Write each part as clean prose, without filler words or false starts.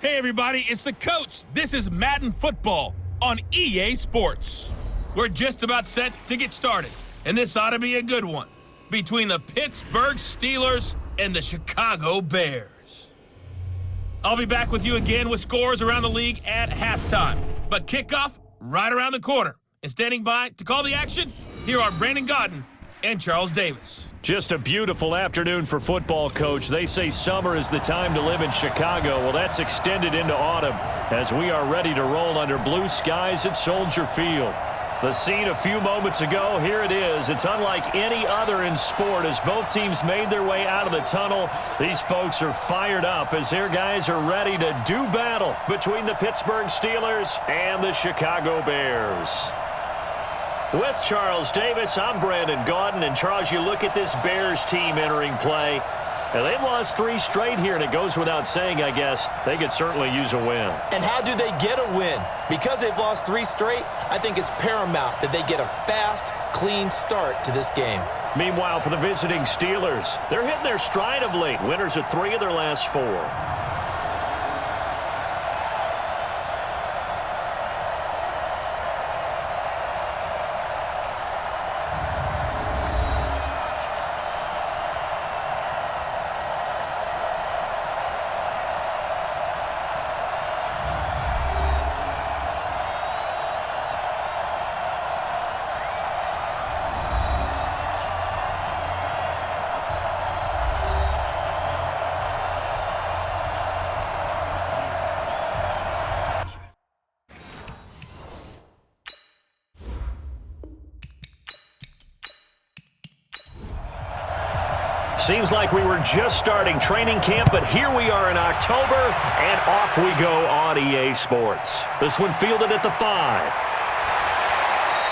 Hey everybody, it's the coach. This is Madden Football on EA Sports. We're just about set to get started, and this ought to be a good one between the Pittsburgh Steelers and the Chicago Bears. I'll be back with you again with scores around the league at halftime, but kickoff right around the corner. And standing by to call the action, here are Brandon Godden and Charles Davis. Just a beautiful afternoon for football, Coach. They say summer is the time to live in Chicago. Well, that's extended into autumn as we are ready to roll under blue skies at Soldier Field. The scene a few moments ago, here it is. It's unlike any other in sport as both teams made their way out of the tunnel. These folks are fired up as their guys are ready to do battle between the Pittsburgh Steelers and the Chicago Bears. With Charles Davis, I'm Brandon Godden. And Charles, you look at this Bears team entering play. Now, they've lost 3 straight here, and it goes without saying, I guess, they could certainly use a win. And how do they get a win? Because they've lost 3 straight, I think it's paramount that they get a fast, clean start to this game. Meanwhile, for the visiting Steelers, they're hitting their stride of late. Winners of 3 of their last 4. Seems like we were just starting training camp, but here we are in October, and off we go on EA Sports. This one fielded at the 5.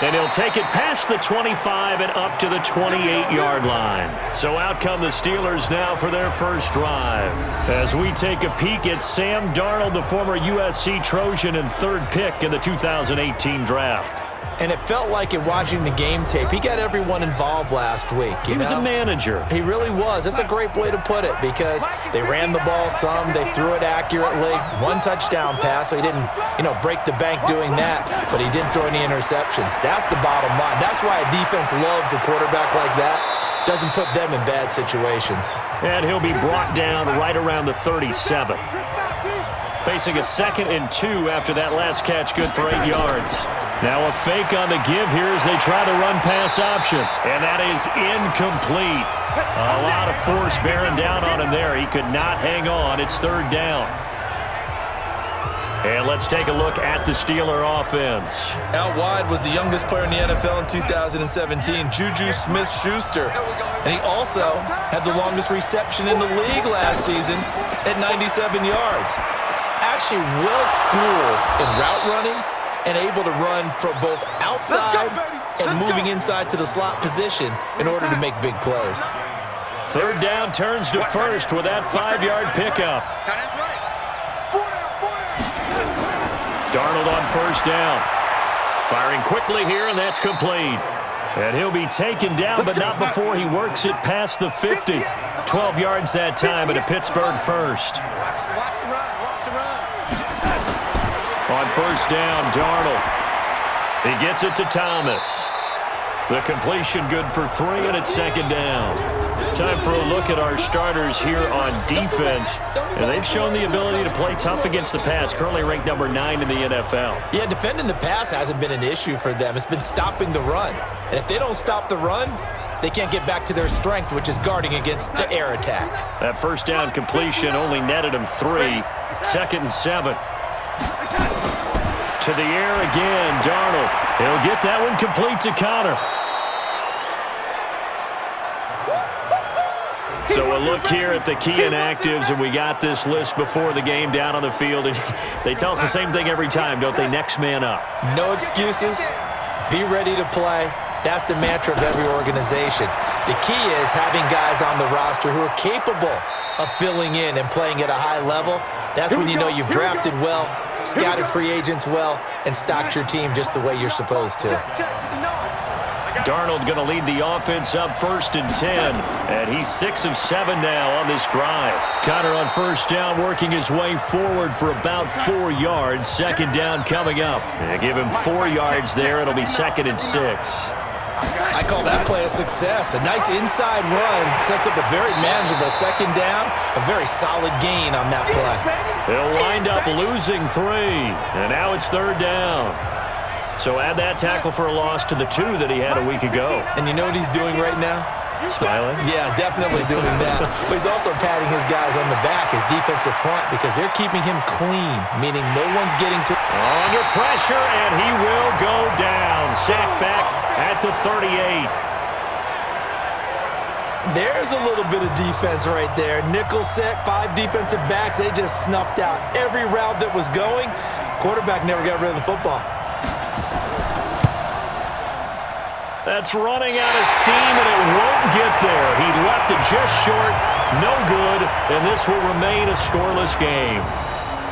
And he'll take it past the 25 and up to the 28-yard line. So out come the Steelers now for their first drive. As we take a peek at Sam Darnold, the former USC Trojan and 3rd pick in the 2018 draft. And it felt like in watching the game tape, he got everyone involved last week. He was a manager. He really was. That's a great way to put it because they ran the ball some, they threw it accurately, 1 touchdown pass, so he didn't, break the bank doing that, but he didn't throw any interceptions. That's the bottom line. That's why a defense loves a quarterback like that. Doesn't put them in bad situations. And he'll be brought down right around the 37. Facing a 2nd and 2 after that last catch, good for 8 yards. Now a fake on the give here as they try the run-pass option. And that is incomplete. A lot of force bearing down on him there. He could not hang on. It's 3rd down. And let's take a look at the Steeler offense. Out wide was the youngest player in the NFL in 2017, Juju Smith-Schuster. And he also had the longest reception in the league last season at 97 yards. Actually well-schooled in route running and able to run from both outside and moving inside to the slot position in order to make big plays. 3rd down turns to 1st with that 5-yard pickup. Darnold on 1st down. Firing quickly here, and that's complete. And he'll be taken down, but not before he works it past the 50. 12 yards that time at a Pittsburgh first. On 1st down, Darnold. He gets it to Thomas. The completion good for 3, and it's 2nd down. Time for a look at our starters here on defense. And they've shown the ability to play tough against the pass, currently ranked number 9 in the NFL. Yeah, defending the pass hasn't been an issue for them. It's been stopping the run. And if they don't stop the run, they can't get back to their strength, which is guarding against the air attack. That 1st down completion only netted him 3. 2nd and 7. To the air again, Darnold. He'll get that one complete to Connor. So a look here at the key inactives, and we got this list before the game down on the field. And they tell us the same thing every time, don't they? Next man up. No excuses. Be ready to play. That's the mantra of every organization. The key is having guys on the roster who are capable of filling in and playing at a high level. That's when you know you've drafted well, scouted free agents well, and stocked your team just the way you're supposed to. Darnold going to lead the offense up 1st and 10. And he's 6 of 7 now on this drive. Connor on first down working his way forward for about 4 yards. Second down coming up. They give him 4 yards there. It'll be 2nd and 6. I call that play a success. A nice inside run sets up a very manageable second down. A very solid gain on that play. They'll wind up losing 3. And now it's 3rd down. So add that tackle for a loss to the 2 that he had a week ago. And you know what he's doing right now? Smiling? Yeah, definitely doing that. But he's also patting his guys on the back, his defensive front, because they're keeping him clean, meaning no one's getting to... Under pressure, and he will go down. Sacked back at the 38. There's a little bit of defense right there. Nickel set, 5 defensive backs. They just snuffed out every route that was going. Quarterback never got rid of the football. That's running out of steam, and it won't get there. He left it just short. No good, and this will remain a scoreless game.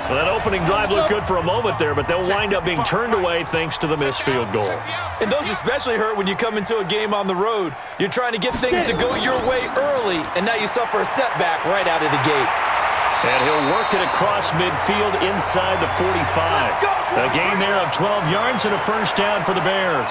Well, that opening drive looked good for a moment there, but they'll wind up being turned away thanks to the missed field goal. And those especially hurt when you come into a game on the road. You're trying to get things to go your way early, and now you suffer a setback right out of the gate. And he'll work it across midfield inside the 45. A gain there of 12 yards and a first down for the Bears.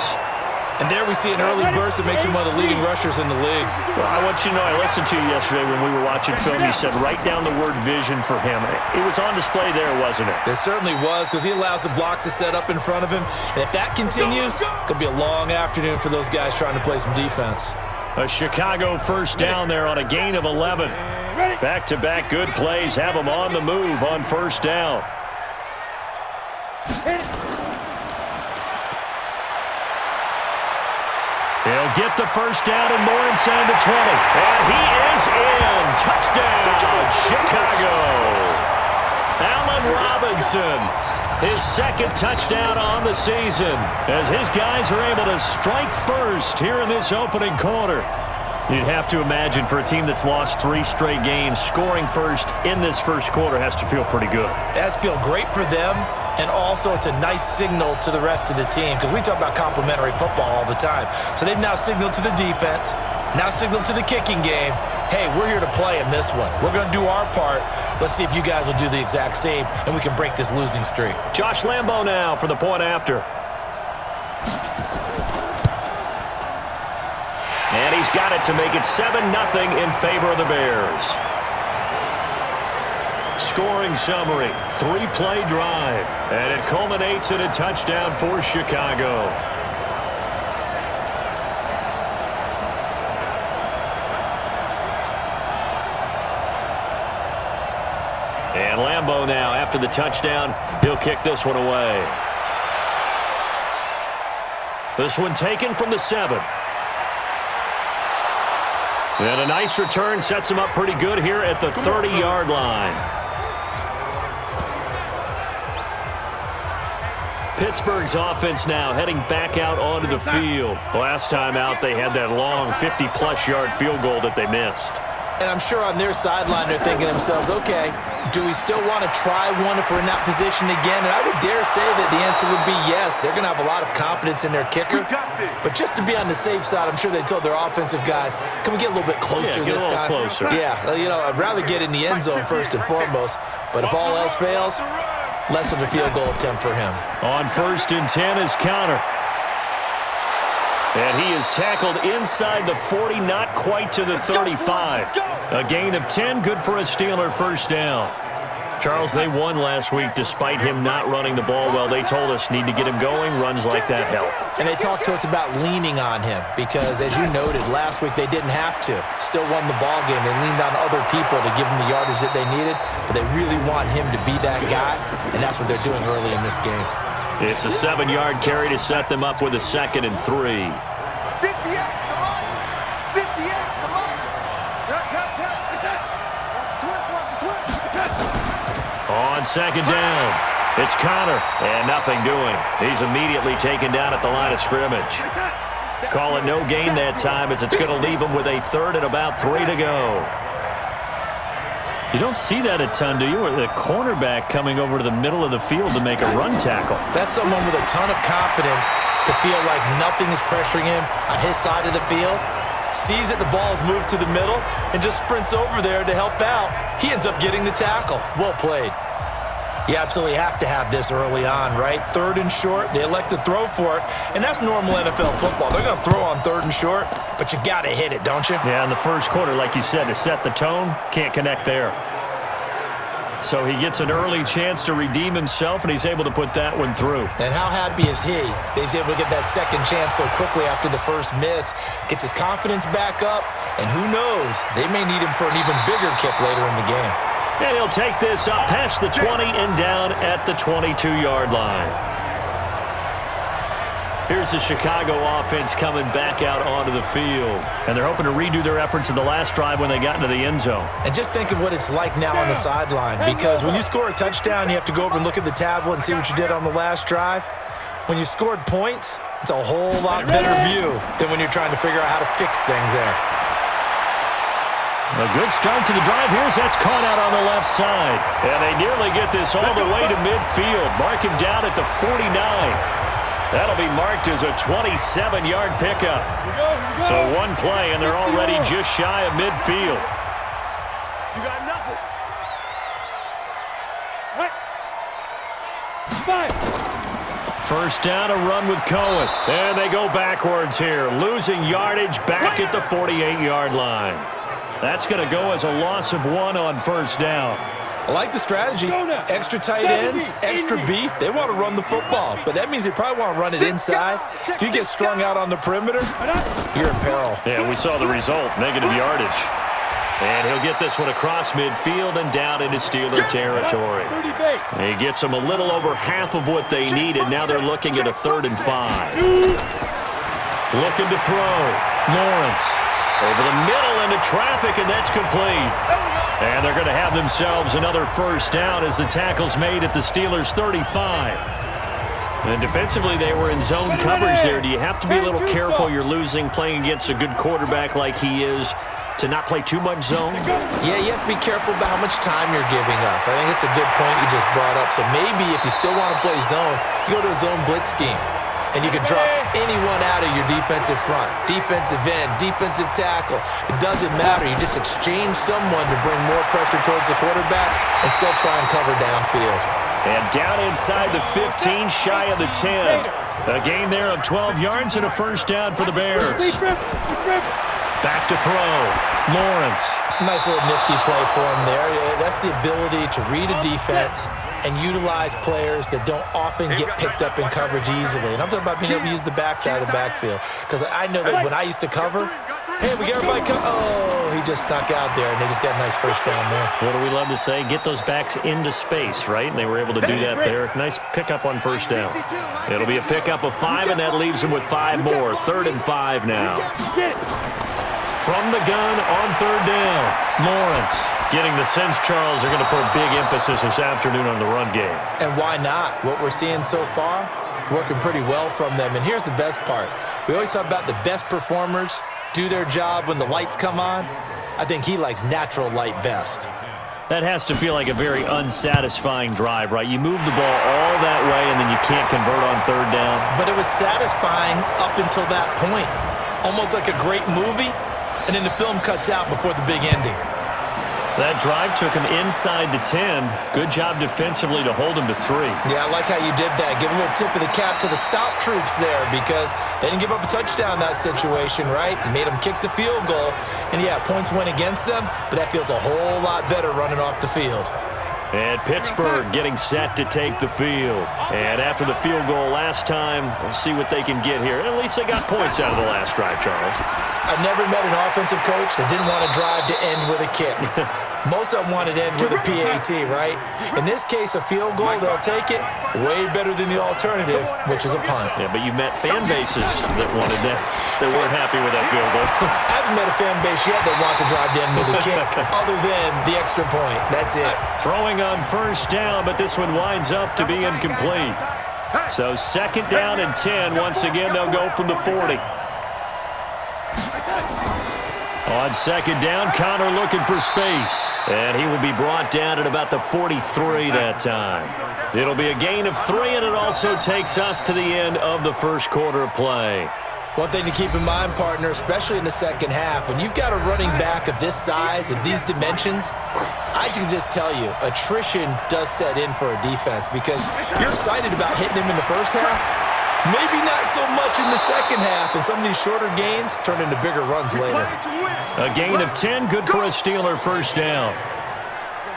And there we see an early burst that makes him one of the leading rushers in the league. Well, I want you to know, I listened to you yesterday when we were watching film. You said write down the word vision for him. It was on display there, wasn't it? It certainly was, because he allows the blocks to set up in front of him. And if that continues, it could be a long afternoon for those guys trying to play some defense. A Chicago first down there on a gain of 11. Back-to-back good plays have them on the move on first down. He'll get the first down and more inside the 20. And he is in. Touchdown, Chicago. Allen Robinson, his 2nd touchdown on the season, as his guys are able to strike first here in this opening quarter. You'd have to imagine for a team that's lost 3 straight games, scoring first in this first quarter has to feel pretty good. It has to feel great for them, and also it's a nice signal to the rest of the team, because we talk about complimentary football all the time. So they've now signaled to the defense, now signaled to the kicking game, hey, we're here to play in this one. We're going to do our part. Let's see if you guys will do the exact same, and we can break this losing streak. Josh Lambo now for the point after. And he's got it to make it 7-0 in favor of the Bears. Scoring summary, 3-play drive, and it culminates in a touchdown for Chicago. And Lambo now, after the touchdown, he'll kick this one away. This one taken from the 7. And a nice return sets him up pretty good here at the 30-yard line. Pittsburgh's offense now heading back out onto the field. Last time out, they had that long 50-plus yard field goal that they missed. And I'm sure on their sideline they're thinking to themselves, okay, do we still want to try one if we're in that position again? And I would dare say that the answer would be yes. They're going to have a lot of confidence in their kicker. But just to be on the safe side, I'm sure they told their offensive guys, can we get a little bit closer this time? Closer. Yeah, you know, I'd rather get in the end zone first and foremost. But if all else fails, less of a field goal attempt for him. On 1st and 10 is Connor. And he is tackled inside the 40, not quite to the 35. A gain of 10, good for a Steeler first down. Charles, they won last week despite him not running the ball well. They told us need to get him going. Runs like that help. And they talked to us about leaning on him because, as you noted, last week they didn't have to. Still won the ball game. They leaned on other people to give them the yardage that they needed, but they really want him to be that guy, and that's what they're doing early in this game. It's a 7-yard carry to set them up with a 2nd and 3. 58, come on. 58, come on. On 2nd down, it's Connor, and nothing doing. He's immediately taken down at the line of scrimmage. Call it no gain that time, as it's going to leave him with a 3rd and about 3 to go. You don't see that a ton, do you? Or the cornerback coming over to the middle of the field to make a run tackle. That's someone with a ton of confidence to feel like nothing is pressuring him on his side of the field. Sees that the ball's moved to the middle and just sprints over there to help out. He ends up getting the tackle. Well played. You absolutely have to have this early on, right? 3rd and short, they elect to throw for it, and that's normal NFL football. They're going to throw on 3rd and short, but you got to hit it, don't you? Yeah, in the first quarter, like you said, to set the tone, can't connect there. So he gets an early chance to redeem himself, and he's able to put that one through. And how happy is he? He's able to get that second chance so quickly after the first miss, gets his confidence back up, and who knows, they may need him for an even bigger kick later in the game. And he'll take this up past the 20 and down at the 22-yard line. Here's the Chicago offense coming back out onto the field. And they're hoping to redo their efforts in the last drive when they got into the end zone. And just think of what it's like now on the sideline, because when you score a touchdown, you have to go over and look at the tablet and see what you did on the last drive. When you scored points, it's a whole lot better view than when you're trying to figure out how to fix things there. A good start to the drive. That's caught out on the left side. And they nearly get this all the way to midfield. Mark him down at the 49. That'll be marked as a 27-yard pickup. So one play, and they're already just shy of midfield. You got nothing. First down, a run with Cohen. And they go backwards here, losing yardage back at the 48-yard line. That's going to go as a loss of 1 on first down. I like the strategy. Extra tight ends, extra beef. They want to run the football, but that means they probably want to run it inside. If you get strung out on the perimeter, you're in peril. Yeah, we saw the result, negative yardage. And he'll get this one across midfield and down into Steeler territory. He gets them a little over half of what they needed. Now they're looking at a 3rd and 5. Looking to throw. Lawrence over the middle into traffic, and that's complete. And they're going to have themselves another first down as the tackle's made at the Steelers' 35. And defensively, they were in zone coverage there. Do you have to be a little careful? You're losing, playing against a good quarterback like he is, to not play too much zone? Yeah, you have to be careful about how much time you're giving up. I think it's a good point you just brought up. So maybe if you still want to play zone, you go to a zone blitz scheme. And you can drop anyone out of your defensive front, defensive end, defensive tackle. It doesn't matter. You just exchange someone to bring more pressure towards the quarterback and still try and cover downfield. And down inside the 15, shy of the 10. A gain there of 12 yards and a first down for the Bears. Back to throw. Lawrence. Nice little nifty play for him there. That's the ability to read a defense and utilize players that don't often get picked up in coverage easily. And I'm talking about being able to use the backside of the backfield. Because I know that when I used to cover, hey, we got everybody oh, he just snuck out there, and they just got a nice first down there. What do we love to say? Get those backs into space, right? And they were able to do that there. Nice pickup on first down. It'll be a pickup of 5, and that leaves them with 5 more. 3rd and 5 now. From the gun on 3rd down, Lawrence getting the sense, Charles, they're going to put a big emphasis this afternoon on the run game. And why not? What we're seeing so far, it's working pretty well from them. And here's the best part. We always talk about the best performers do their job when the lights come on. I think he likes natural light best. That has to feel like a very unsatisfying drive, right? You move the ball all that way, and then you can't convert on 3rd down. But it was satisfying up until that point. Almost like a great movie. And then the film cuts out before the big ending. That drive took him inside the 10. Good job defensively to hold him to 3. Yeah, I like how you did that. Give a little tip of the cap to the stop troops there because they didn't give up a touchdown in that situation, right? Made them kick the field goal. And, yeah, points went against them, but that feels a whole lot better running off the field. And Pittsburgh getting set to take the field. And after the field goal last time, we'll see what they can get here. At least they got points out of the last drive, Charles. I've never met an offensive coach that didn't want to drive to end with a kick. Most of them wanted to end with a PAT, right? In this case, a field goal, they'll take it. Way better than the alternative, which is a punt. Yeah, but you met fan bases that wanted that, that weren't happy with that field goal. I haven't met a fan base yet that wants to drive to end with a kick, other than the extra point. That's it. Throwing on first down, but this one winds up to be incomplete. So 2nd down and 10. Once again, they'll go from the 40. On second down, Connor looking for space. And he will be brought down at about the 43 that time. It'll be a gain of 3, and it also takes us to the end of the first quarter of play. One thing to keep in mind, partner, especially in the second half, when you've got a running back of this size and these dimensions, I can just tell you, attrition does set in for a defense because you're excited about hitting him in the first half. Maybe not so much in the second half, and some of these shorter gains turn into bigger runs later. A gain of 10, good for a Steeler first down.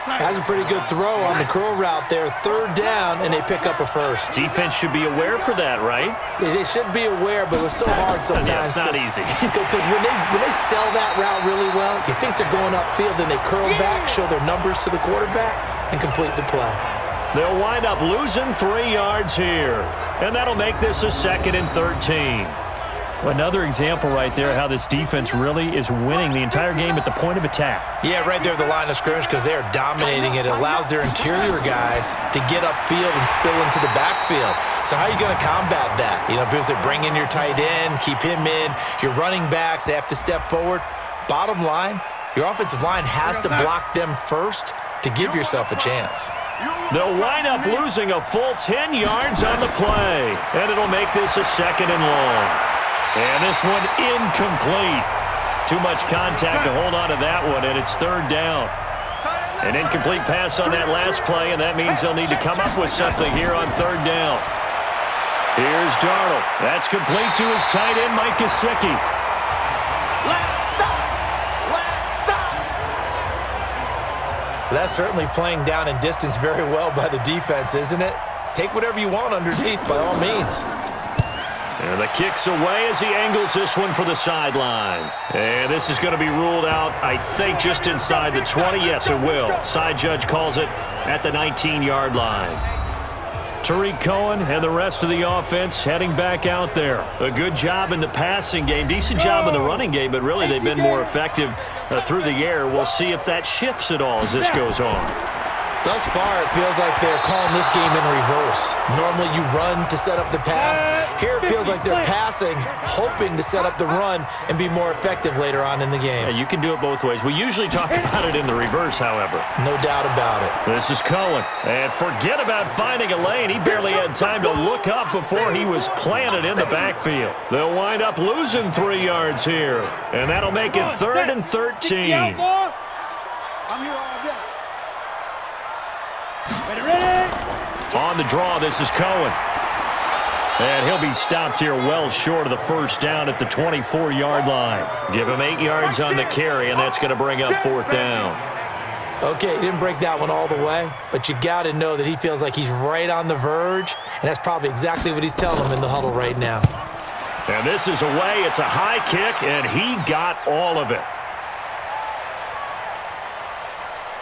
Has a pretty good throw on the curl route there. Third down, and they pick up a first. Defense should be aware for that, right? They should be aware, but it was so hard sometimes. Yeah, it's not easy. Because when they sell that route really well, you think they're going upfield, then they curl back, show their numbers to the quarterback, and complete the play. They'll wind up losing 3 yards here. And that'll make this a 2nd and 13. Another example right there how this defense really is winning the entire game at the point of attack. Yeah, right there at the line of scrimmage because they are dominating it. It allows their interior guys to get upfield and spill into the backfield. So how are you going to combat that? You know, because they bring in your tight end, keep him in. Your running backs, they have to step forward. Bottom line, your offensive line has to block them first to give yourself a chance. They'll wind up losing a full 10 yards on the play. And it'll make this a 2nd and long. And this one incomplete. Too much contact to hold on to that one, and it's 3rd down. An incomplete pass on that last play, and that means they'll need to come up with something here on 3rd down. Here's Darnold. That's complete to his tight end, Mike Gesicki. That's certainly playing down in distance very well by the defense, isn't it? Take whatever you want underneath, by all means. And the kick's away as he angles this one for the sideline. And this is going to be ruled out, I think, just inside the 20. Yes, it will. Side judge calls it at the 19-yard line. Tariq Cohen and the rest of the offense heading back out there. A good job in the passing game, decent job in the running game, but really they've been more effective through the air. We'll see if that shifts at all as this goes on. Thus far, it feels like they're calling this game in reverse. Normally you run to set up the pass. Here it feels like they're passing, hoping to set up the run and be more effective later on in the game. Yeah, you can do it both ways. We usually talk about it in the reverse, however. No doubt about it. This is Cohen. And forget about finding a lane. He barely had time to look up before he was planted in the backfield. They'll wind up losing 3 yards here. And that'll make it 3rd and 13. I'm here all day. On the draw, this is Cohen. And he'll be stopped here well short of the first down at the 24-yard line. Give him 8 yards on the carry, and that's going to bring up 4th down. Okay, he didn't break that one all the way, but you got to know that he feels like he's right on the verge, and that's probably exactly what he's telling him in the huddle right now. And this is away. It's a high kick, and he got all of it.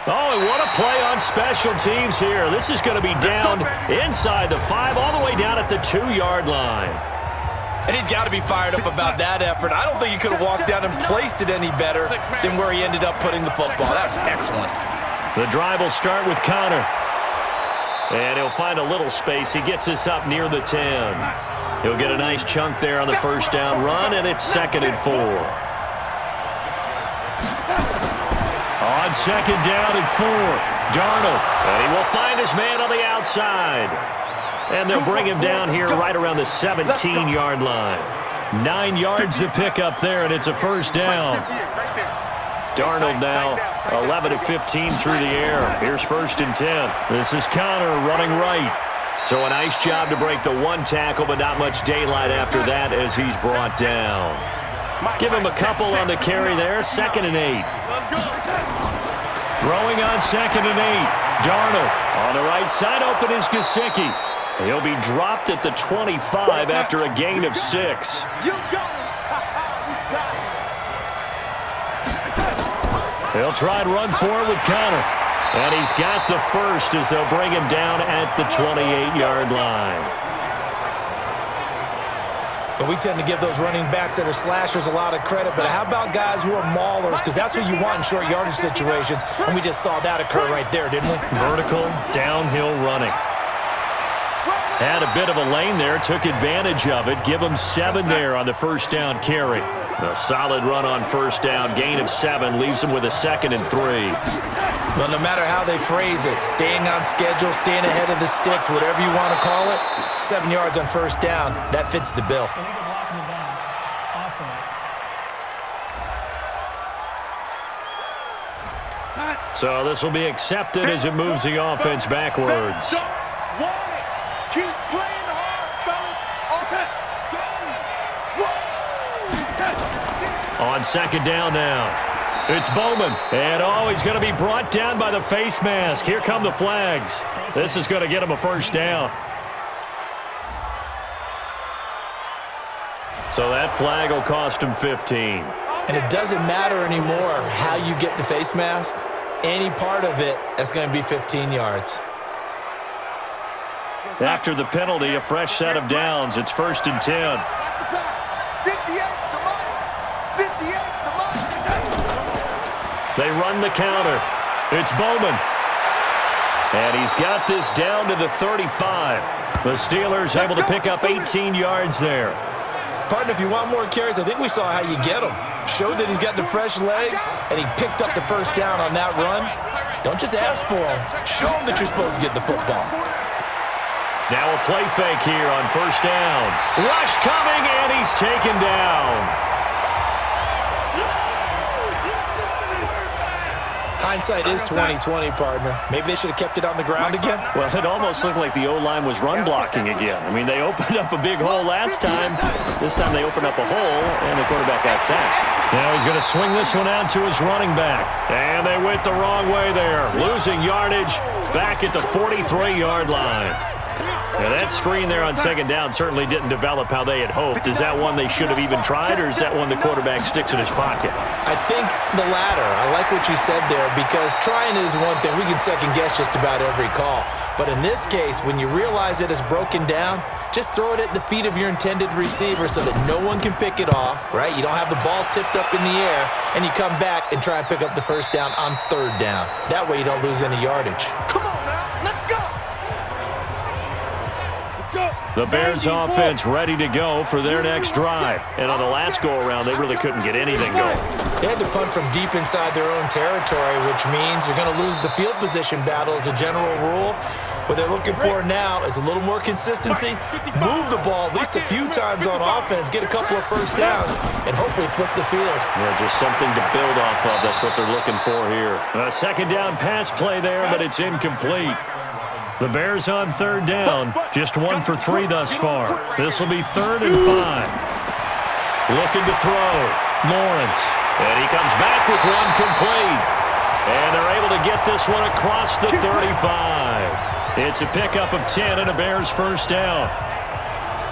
Oh, and what a play on special teams here. This is going to be down inside the 5, all the way down at the 2-yard line. And he's got to be fired up about that effort. I don't think he could have walked down and placed it any better than where he ended up putting the football. That's excellent. The drive will start with Connor. And he'll find a little space. He gets us up near the 10. He'll get a nice chunk there on the first down run, and it's 2nd and 4. On 2nd down and 4, Darnold. And he will find his man on the outside. And they'll bring him down here right around the 17-yard line. 9 yards to pick up there, and it's a first down. Darnold now 11 of 15 through the air. Here's 1st and 10. This is Connor running right. So a nice job to break the 1 tackle, but not much daylight after that as he's brought down. Give him a couple on the carry there. 2nd and 8. Throwing on 2nd and 8. Darnold on the right side. Open is Gesicki. He'll be dropped at the 25 after a gain of 6. He'll try and run forward with Connor. And he's got the first as they'll bring him down at the 28-yard line. And we tend to give those running backs that are slashers a lot of credit, but how about guys who are maulers? Because that's who you want in short yardage situations, and we just saw that occur right there, didn't we? Vertical, downhill running. Had a bit of a lane there, took advantage of it. Give him 7 there on the first down carry. A solid run on first down, gain of 7, leaves him with a 2nd and 3. Well, no matter how they phrase it, staying on schedule, staying ahead of the sticks, whatever you want to call it, 7 yards on first down, that fits the bill. So this will be accepted as it moves the offense backwards. Keep playing hard, fellas. On 2nd down now. It's Bowman. And, he's going to be brought down by the face mask. Here come the flags. This is going to get him a first down. So that flag will cost him 15. And it doesn't matter anymore how you get the face mask. Any part of it, that's going to be 15 yards. After the penalty, a fresh set of downs. It's 1st and 10. 58 to mine. 58 to mine. They run the counter. It's Bowman. And he's got this down to the 35. The Steelers able to pick up 18 yards there. Partner, if you want more carries, I think we saw how you get them. Showed that he's got the fresh legs, and he picked up the first down on that run. Don't just ask for him. Show him that you're supposed to get the football. Now a play fake here on first down. Rush coming, and he's taken down. Hindsight is 20/20, partner. Maybe they should have kept it on the ground again. Well, it almost looked like the O-line was run blocking again. I mean, they opened up a big hole last time. This time they opened up a hole, and the quarterback got sacked. Now he's going to swing this one out to his running back. And they went the wrong way there. Losing yardage back at the 43-yard line. Now that screen there on 2nd down certainly didn't develop how they had hoped. Is that one they should have even tried, or is that one the quarterback sticks in his pocket? I think the latter. I like what you said there, because trying is one thing. We can second-guess just about every call. But in this case, when you realize it is broken down, just throw it at the feet of your intended receiver so that no one can pick it off, right? You don't have the ball tipped up in the air, and you come back and try and pick up the first down on 3rd down. That way you don't lose any yardage. Come on now, let's go. The Bears offense ready to go for their next drive. And on the last go-around, they really couldn't get anything going. They had to punt from deep inside their own territory, which means you're going to lose the field position battle as a general rule. What they're looking for now is a little more consistency, move the ball at least a few times on offense, get a couple of first downs, and hopefully flip the field. Yeah, just something to build off of. That's what they're looking for here. A 2nd down pass play there, but it's incomplete. The Bears on 3rd down, just 1 for 3 thus far. This will be 3rd and 5. Looking to throw, Lawrence. And he comes back with one complete. And they're able to get this one across the 35. It's a pickup of 10 and a Bears first down.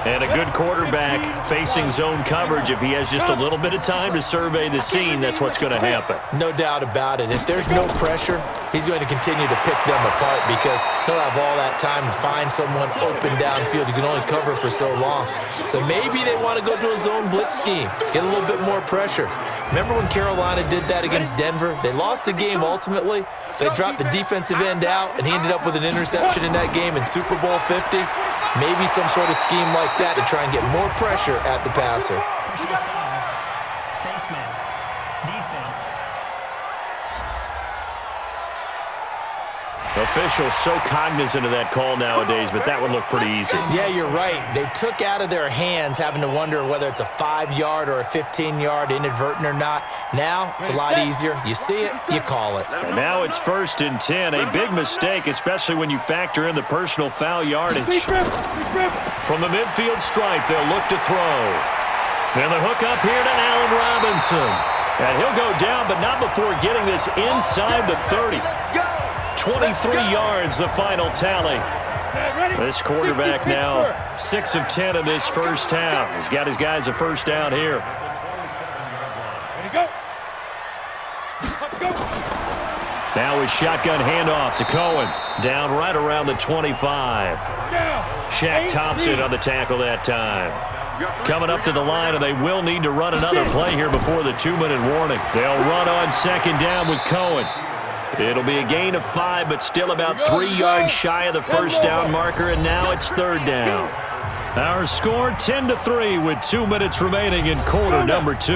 And a good quarterback facing zone coverage. If he has just a little bit of time to survey the scene, that's what's going to happen. No doubt about it. If there's no pressure, he's going to continue to pick them apart because he'll have all that time to find someone open downfield. You can only cover for so long. So maybe they want to go to a zone blitz scheme, get a little bit more pressure. Remember when Carolina did that against Denver? They lost the game ultimately. They dropped the defensive end out, and he ended up with an interception in that game in Super Bowl 50. Maybe some sort of scheme like that to try and get more pressure at the passer. Face mask. Defense. Officials so cognizant of that call nowadays, but that would look pretty easy. Yeah, you're right. They took out of their hands having to wonder whether it's a 5-yard or a 15-yard inadvertent or not. Now, it's a lot easier. You see it, you call it. And now it's 1st and 10. A big mistake, especially when you factor in the personal foul yardage. From the midfield stripe, they'll look to throw. And the hook up here to Allen Robinson. And he'll go down, but not before getting this inside the 30. 23 yards, the final tally. This quarterback now 6 of 10 in this first half. He's got his guys a first down here. Now his shotgun handoff to Cohen. Down right around the 25. Shaq Thompson on the tackle that time. Coming up to the line, and they will need to run another play here before the 2-minute warning. They'll run on 2nd down with Cohen. It'll be a gain of 5, but still about 3 yards shy of the first down marker, and now it's third down. Our score 10-3 with 2 minutes remaining in quarter number 2.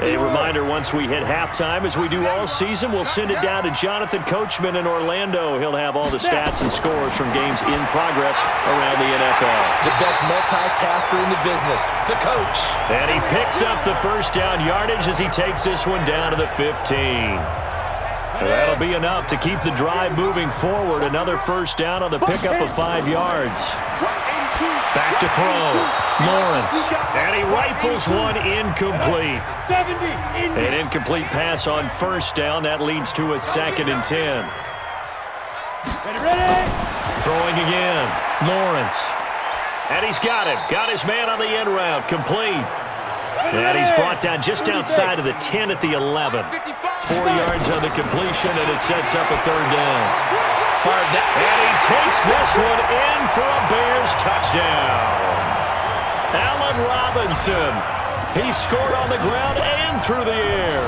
A reminder, once we hit halftime, as we do all season, we'll send it down to Jonathan Coachman in Orlando. He'll have all the stats and scores from games in progress around the NFL. The best multitasker in the business, the coach. And he picks up the first down yardage as he takes this one down to the 15. That'll be enough to keep the drive moving forward. Another first down on the pickup of 5 yards. Back to throw. Lawrence. And he rifles one incomplete. An incomplete pass on first down. That leads to a 2nd and 10. Throwing again. Lawrence. And he's got him. Got his man on the end route. Complete. And he's brought down just outside of the 10 at the 11. 4 yards on the completion, and it sets up a third down. Fired that. And he takes this one in for a Bears touchdown. Allen Robinson. He scored on the ground and through the air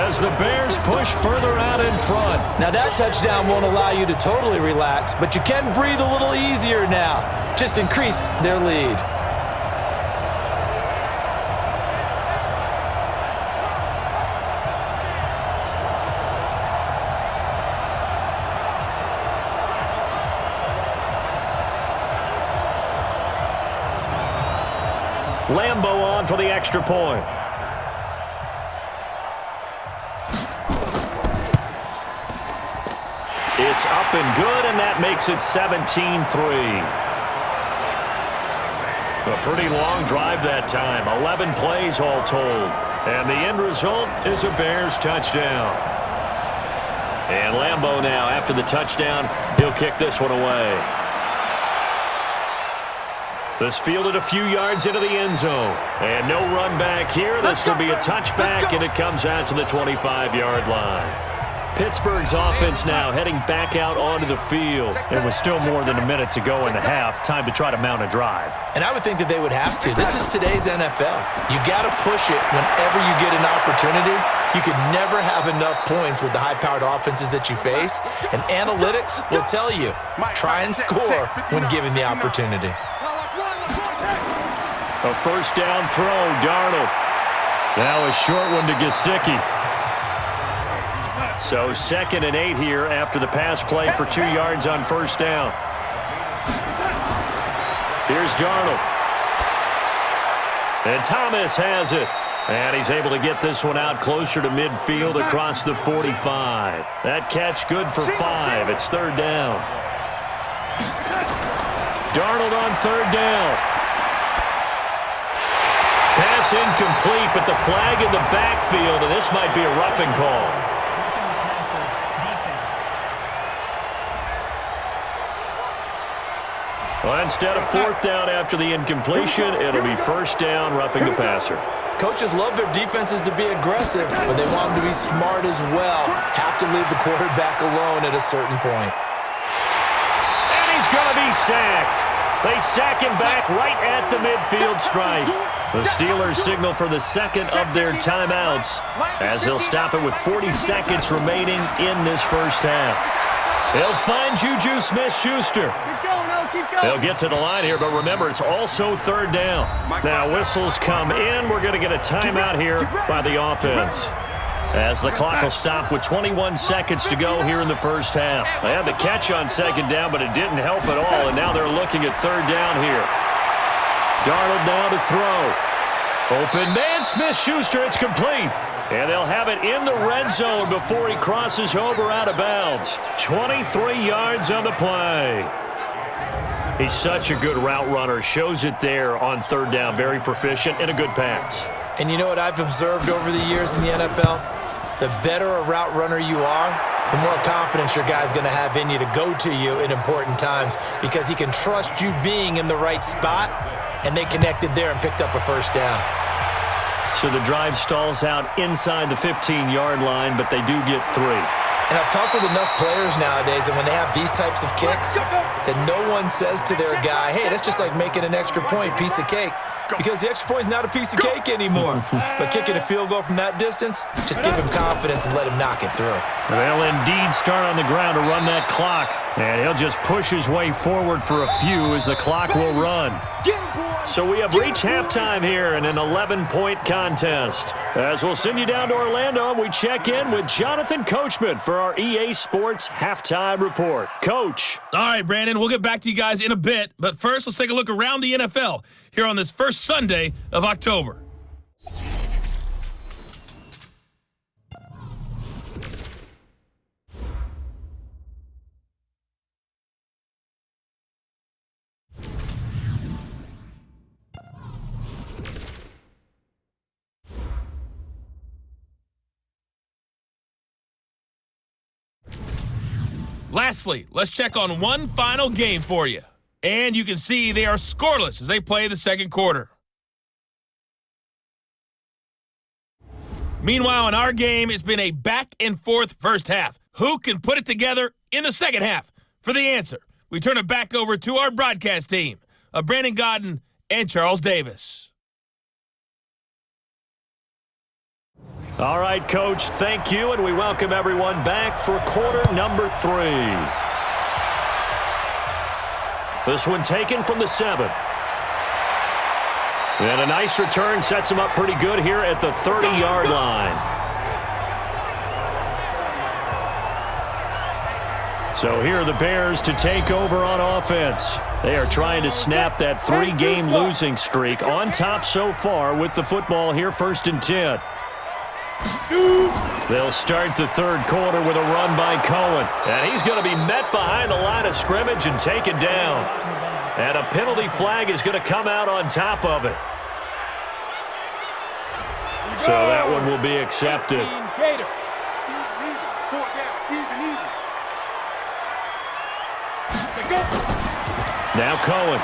as the Bears push further out in front. Now that touchdown won't allow you to totally relax, but you can breathe a little easier now. Just increased their lead. Lambo on for the extra point. It's up and good, and that makes it 17-3. A pretty long drive that time. 11 plays all told. And the end result is a Bears touchdown. And Lambo now, after the touchdown, he'll kick this one away. This fielded a few yards into the end zone. And no run back here. This will be a touchback, and it comes out to the 25-yard line. Pittsburgh's offense now heading back out onto the field. It was still more than a minute to go in the half. Time to try to mount a drive. And I would think that they would have to. This is today's NFL. You got to push it whenever you get an opportunity. You can never have enough points with the high-powered offenses that you face. And analytics will tell you, try and score when given the opportunity. A first down throw, Darnold. Now a short one to Gesicki. So 2nd and 8 here after the pass play for 2 yards on first down. Here's Darnold. And Thomas has it. And he's able to get this one out closer to midfield across the 45. That catch good for 5. It's third down. Darnold on third down. Pass incomplete, but the flag in the backfield, and this might be a roughing call. Roughing the passer, defense. Well, instead of fourth down after the incompletion, it'll be first down, roughing the passer. Coaches love their defenses to be aggressive, but they want them to be smart as well. Have to leave the quarterback alone at a certain point. And he's going to be sacked. They sack him back right at the midfield stripe. The Steelers signal for the second of their timeouts as they'll stop it with 40 seconds remaining in this first half. They'll find Juju Smith-Schuster. They'll get to the line here, but remember, it's also third down. Now whistles come in. We're going to get a timeout here by the offense, as the clock will stop with 21 seconds to go here in the first half. They had the catch on second down, but it didn't help at all, and now they're looking at third down here. Darnold now to throw. Open man, Smith-Schuster, it's complete. And they'll have it in the red zone before he crosses over out of bounds. 23 yards on the play. He's such a good route runner. Shows it there on third down. Very proficient and a good pass. And you know what I've observed over the years in the NFL? The better a route runner you are, the more confidence your guy's going to have in you to go to you in important times, because he can trust you being in the right spot, and they connected there and picked up a first down. So the drive stalls out inside the 15-yard line, but they do get 3. And I've talked with enough players nowadays, and when they have these types of kicks, that no one says to their guy, hey, that's just like making an extra point, piece of cake. Because the extra point is not a piece of cake anymore. But kicking a field goal from that distance, just give him confidence and let him knock it through. They'll indeed start on the ground to run that clock. And he'll just push his way forward for a few as the clock will run. So we have reached halftime here in an 11-point contest. As we'll send you down to Orlando, we check in with Jonathan Coachman for our EA Sports Halftime Report. Coach. All right, Brandon, we'll get back to you guys in a bit. But first, let's take a look around the NFL here on this first Sunday of October. Lastly, let's check on one final game for you. And you can see they are scoreless as they play the second quarter. Meanwhile, in our game, it's been a back-and-forth first half. Who can put it together in the second half? For the answer, we turn it back over to our broadcast team of Brandon Godden and Charles Davis. All right, Coach, thank you, and we welcome everyone back for quarter number 3. This one taken from the 7. And a nice return sets him up pretty good here at the 30-yard line. So here are the Bears to take over on offense. They are trying to snap that 3-game losing streak on top so far with the football here, 1st and 10. They'll start the third quarter with a run by Cohen. And he's going to be met behind the line of scrimmage and taken down. And a penalty flag is going to come out on top of it. So that one will be accepted. Now Cohen.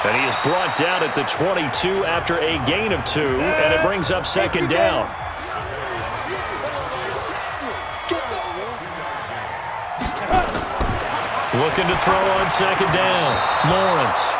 And he is brought down at the 22 after a gain of 2, and it brings up second down. Looking to throw on second down. Lawrence.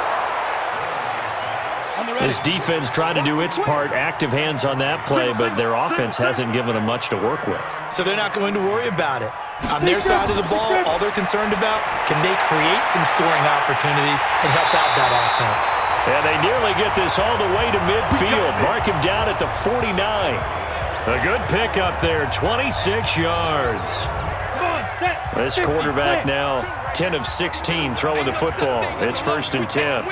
His defense trying to do its part. Active hands on that play, but their offense hasn't given them much to work with. So they're not going to worry about it. On their side of the ball, all they're concerned about, can they create some scoring opportunities and help out that offense? And they nearly get this all the way to midfield. Mark him down at the 49. A good pickup there, 26 yards. This quarterback now 10 of 16 throwing the football. It's 1st and 10.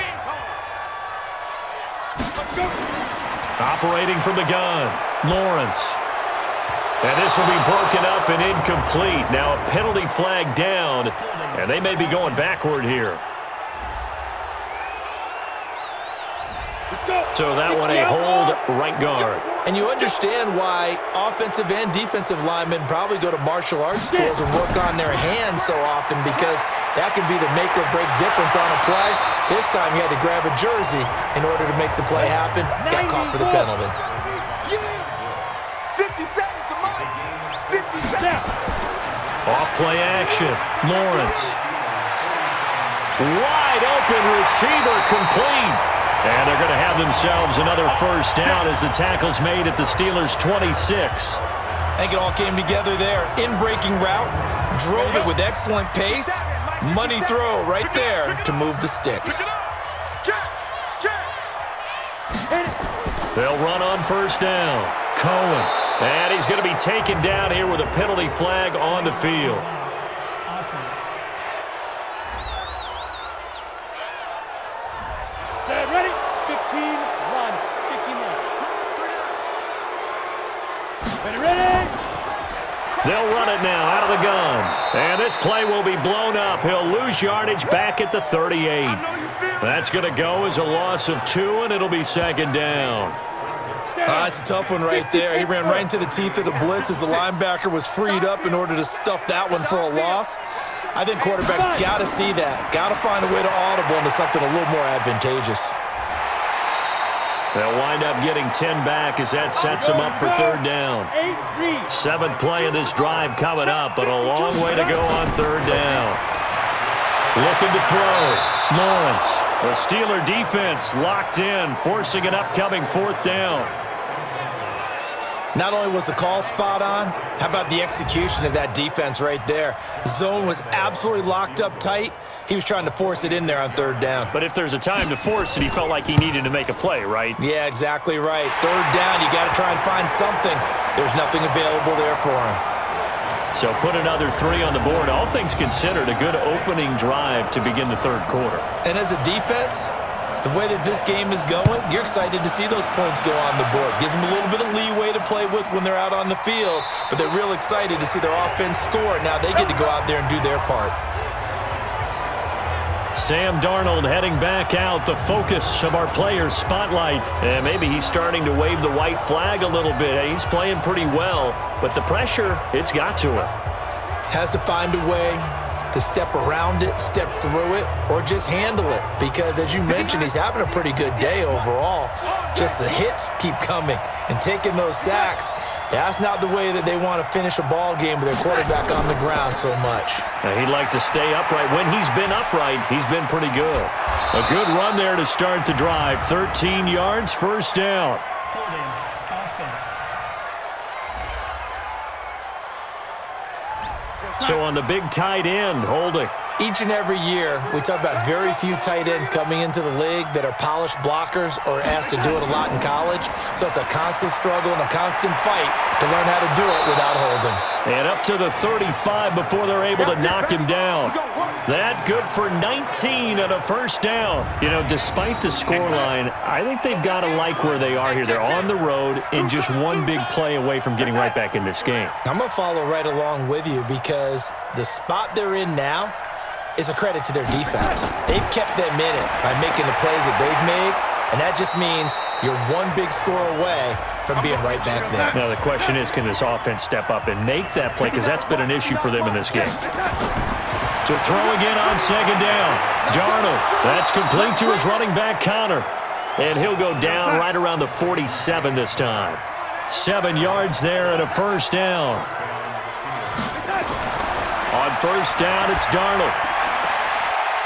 Operating from the gun, Lawrence. And this will be broken up and incomplete. Now a penalty flag down, and they may be going backward here. So that one a hold right guard. And you understand why offensive and defensive linemen probably go to martial arts schools and work on their hands so often, because that can be the make or break difference on a play. This time he had to grab a jersey in order to make the play happen. Got caught for the penalty. 50 seconds to Mike. 50 seconds. Off play action. Lawrence. Wide open receiver complete. And they're going to have themselves another first down as the tackle's made at the Steelers' 26. I think it all came together there. In-breaking route, drove it with excellent pace. Money throw right there to move the sticks. They'll run on first down. Cohen. And he's going to be taken down here with a penalty flag on the field. Offense. Set, ready? 15, run. 15, run. Ready? They'll run it now out of the gun. And this play will be blown up. He'll lose yardage back at the 38. That's going to go as a loss of 2, and it'll be second down. That's a tough one right there. He ran right into the teeth of the blitz as the linebacker was freed up in order to stuff that one for a loss. I think quarterbacks got to see that. Got to find a way to audible into something a little more advantageous. They'll wind up getting 10 back as that sets them up for third down. 7th play of this drive coming up, but a long way to go on third down. Looking to throw. Lawrence. The Steeler defense locked in, forcing an upcoming 4th down. Not only was the call spot on, how about the execution of that defense right there? Zone was absolutely locked up tight. He was trying to force it in there on third down. But if there's a time to force it, he felt like he needed to make a play, right? Yeah, exactly right. Third down, you got to try and find something. There's nothing available there for him. So put another 3 on the board. All things considered, a good opening drive to begin the third quarter. And as a defense, the way that this game is going, you're excited to see those points go on the board. Gives them a little bit of leeway to play with when they're out on the field, but they're real excited to see their offense score. Now they get to go out there and do their part. Sam Darnold heading back out, the focus of our players' spotlight. And maybe he's starting to wave the white flag a little bit. He's playing pretty well, but the pressure, it's got to him. Has to find a way to step around it, step through it, or just handle it. Because as you mentioned, he's having a pretty good day overall. Just the hits keep coming and taking those sacks. That's not the way that they want to finish a ball game with their quarterback on the ground so much. Now, he'd like to stay upright. When he's been upright, he's been pretty good. A good run there to start the drive. 13 yards, first down. Holding offense. So on the big tight end, holding. Each and every year, we talk about very few tight ends coming into the league that are polished blockers or asked to do it a lot in college. So it's a constant struggle and a constant fight to learn how to do it without holding. And up to the 35 before they're able to knock him down. That good for 19 and a first down. You know, despite the scoreline, I think they've got to like where they are here. They're on the road and just one big play away from getting right back in this game. I'm going to follow right along with you because the spot they're in now is a credit to their defense. They've kept them in it by making the plays that they've made, and that just means you're one big score away from being right back there. Now the question is, can this offense step up and make that play? Because that's been an issue for them in this game. To throw again on second down. Darnold, that's complete to his running back Connor. And he'll go down right around the 47 this time. 7 yards there and a first down. On first down, it's Darnold.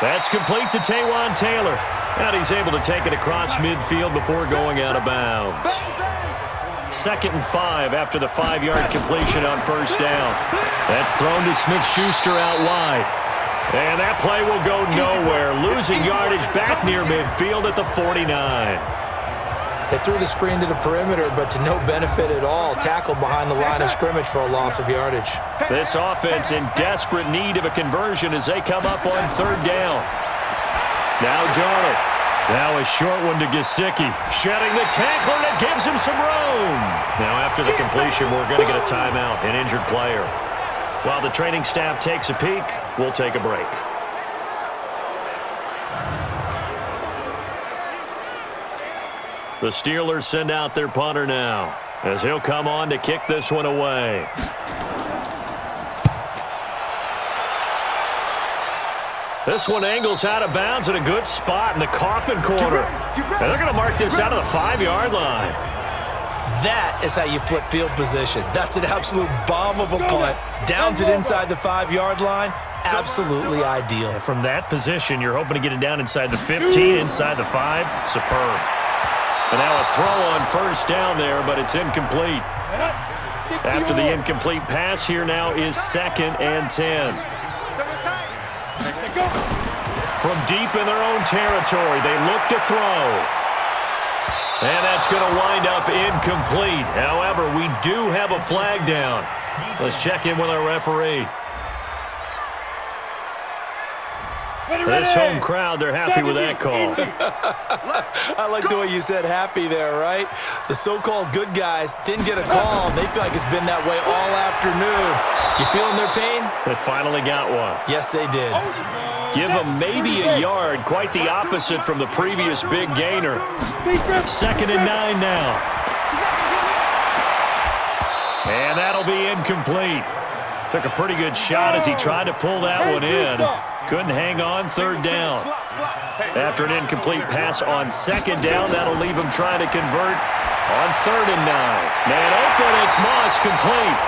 That's complete to Taywan Taylor. And he's able to take it across midfield before going out of bounds. 2nd and 5 after the 5-yard completion on first down. That's thrown to Smith-Schuster out wide. And that play will go nowhere. Losing yardage back near midfield at the 49. They threw the screen to the perimeter, but to no benefit at all. Tackled behind the line of scrimmage for a loss of yardage. This offense in desperate need of a conversion as they come up on third down. Now Darnold. Now a short one to Gesicki. Shedding the tackler, and it gives him some room. Now after the completion, we're going to get a timeout, an injured player. While the training staff takes a peek, we'll take a break. The Steelers send out their punter now as he'll come on to kick this one away. This one angles out of bounds in a good spot in the coffin corner. And they're going to mark this out of the 5-yard line. That is how you flip field position. That's an absolute bomb of a punt. Downs it inside the 5-yard line. Absolutely ideal. From that position, you're hoping to get it down inside the 15, inside the 5. Superb. And now a throw on first down there, but it's incomplete. After the incomplete pass, here now is 2nd and 10. From deep in their own territory, they look to throw. And that's going to wind up incomplete. However, we do have a flag down. Let's check in with our referee. This home crowd, they're happy with that call. I like the way you said happy there, right? The so-called good guys didn't get a call. They feel like it's been that way all afternoon. You feeling their pain? They finally got one. Yes, they did. Give them maybe a yard, quite the opposite from the previous big gainer. 2nd and 9 now. And that'll be incomplete. Took a pretty good shot as he tried to pull that one in. Couldn't hang on third down. After an incomplete pass on second down, that'll leave him trying to convert on 3rd and 9. Man open, it's Moss, complete.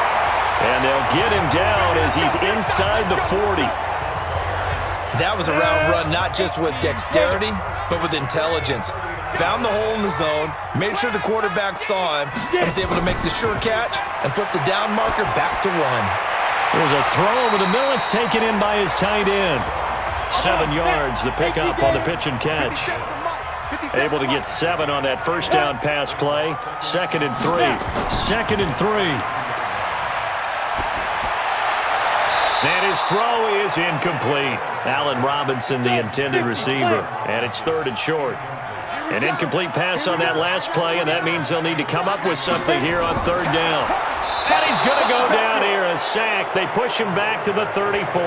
And they'll get him down as he's inside the 40. That was a route run not just with dexterity, but with intelligence. Found the hole in the zone, made sure the quarterback saw him, and was able to make the sure catch and flip the down marker back to 1. There's a throw over the middle. It's taken in by his tight end. 7 yards, the pickup on the pitch and catch. Able to get 7 on that first down pass play. 2nd and 3. 2nd and 3. And his throw is incomplete. Allen Robinson, the intended receiver. And it's 3rd and short. An incomplete pass on that last play, and that means they'll need to come up with something here on 3rd down. And he's going to go down here, a sack. They push him back to the 34.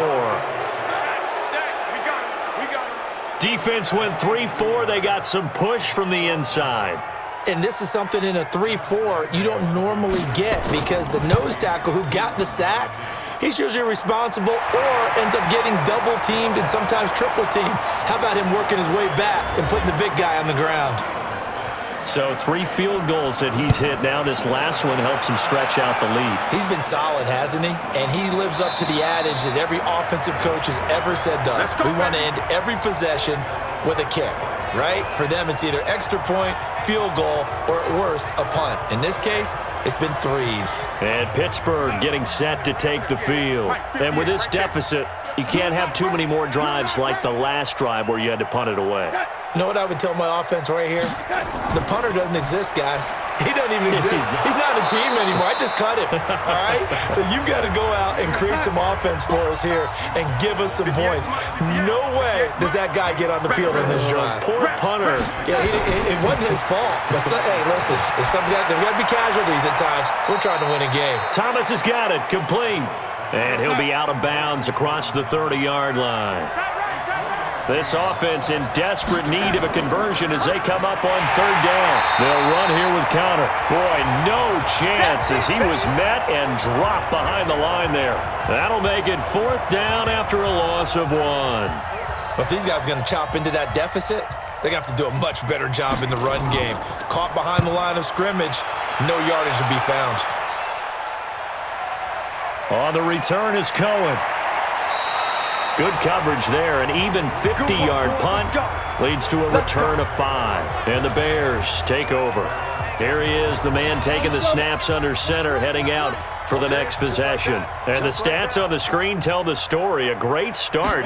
Defense went 3-4. They got some push from the inside. And this is something in a 3-4 you don't normally get because the nose tackle who got the sack, he's usually responsible or ends up getting double-teamed and sometimes triple-teamed. How about him working his way back and putting the big guy on the ground? So 3 field goals that he's hit now. This last one helps him stretch out the lead. He's been solid, hasn't he? And he lives up to the adage that every offensive coach has ever said does. We want to end every possession with a kick, right? For them, it's either extra point, field goal, or at worst, a punt. In this case, it's been 3s. And Pittsburgh getting set to take the field. And with this deficit, you can't have too many more drives like the last drive where you had to punt it away. You know what I would tell my offense right here? The punter doesn't exist, guys. He doesn't even exist. He's not a team anymore. I just cut him, all right? So you've got to go out and create some offense for us here and give us some points. No way does that guy get on the field in this drive. Poor punter. Yeah, it wasn't his fault. But hey, listen, there's got to be casualties at times. We're trying to win a game. Thomas has got it, complete. And he'll be out of bounds across the 30-yard line. This offense in desperate need of a conversion as they come up on 3rd down. They'll run here with Connor. Boy, no chance as he was met and dropped behind the line there. That'll make it 4th down after a loss of 1. But if these guys are going to chop into that deficit, they're going to have to do a much better job in the run game. Caught behind the line of scrimmage, no yardage to be found. On the return is Cohen. Good coverage there. An even 50-yard punt leads to a return of 5. And the Bears take over. Here he is, the man taking the snaps under center, heading out for the next possession. And the stats on the screen tell the story. A great start.